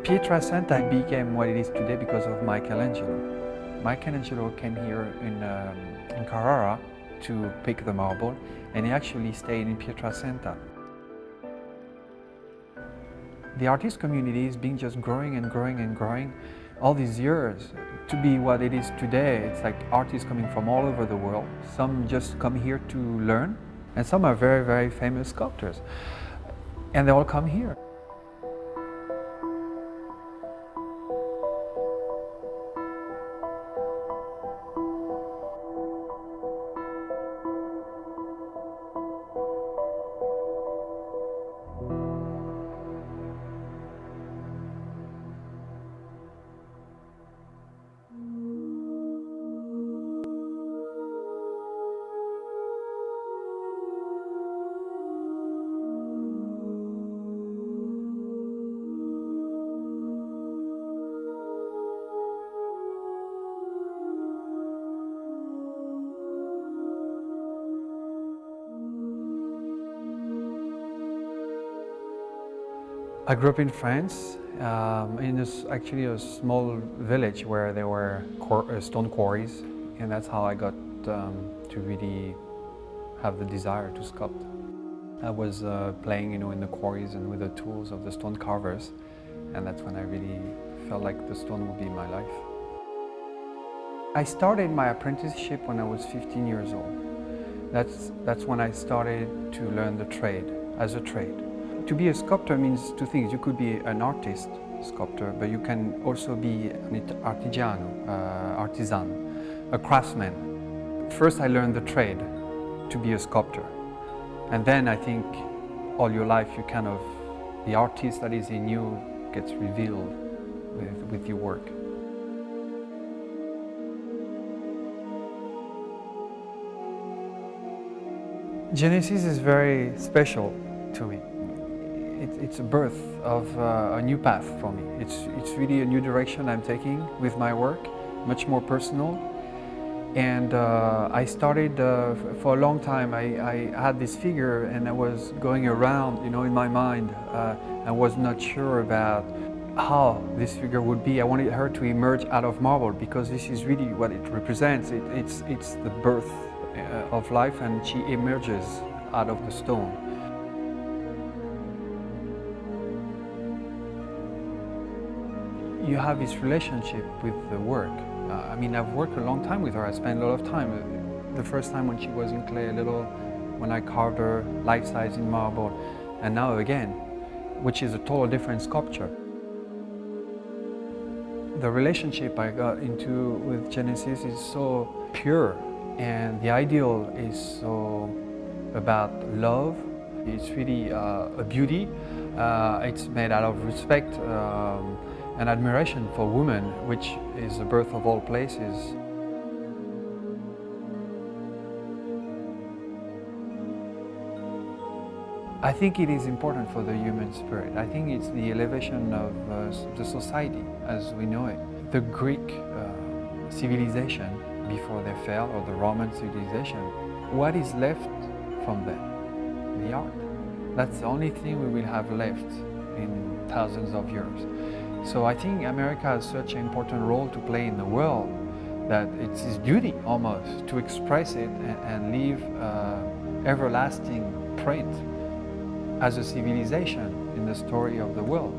Pietrasanta became what it is today because of Michelangelo. Michelangelo came here in Carrara to pick the marble, and he actually stayed in Pietrasanta. The artist community has been just growing and growing and growing all these years to be what it is today. It's like artists coming from all over the world. Some just come here to learn, and some are very, very famous sculptors. And they all come here. I grew up in France, actually a small village where there were stone quarries, and that's how I got to really have the desire to sculpt. I was playing, in the quarries and with the tools of the stone carvers, and that's when I really felt like the stone would be my life. I started my apprenticeship when I was 15 years old. That's when I started to learn the trade, as a trade. To be a sculptor means two things. You could be an artist sculptor, but you can also be an artisan, a craftsman. First I learned the trade to be a sculptor. And then I think all your life the artist that is in you gets revealed with your work. Genesis is very special to me. It's a birth of a new path for me. It's really a new direction I'm taking with my work, much more personal. And I started, for a long time, I had this figure and I was going around, in my mind. I was not sure about how this figure would be. I wanted her to emerge out of marble because this is really what it represents. It's the birth of life, and she emerges out of the stone. You have this relationship with the work. I've worked a long time with her. I spent a lot of time. The first time when she was in clay, when I carved her life-size in marble, and now again, which is a total different sculpture. The relationship I got into with Genesis is so pure, and the ideal is so about love. It's really a beauty. It's made out of respect and admiration for women, which is the birth of all places. I think it is important for the human spirit. I think it's the elevation of the society as we know it. The Greek civilization before they fell, or the Roman civilization, what is left from them? The art. That's the only thing we will have left in thousands of years. So I think America has such an important role to play in the world that it's his duty almost to express it and leave everlasting print as a civilization in the story of the world.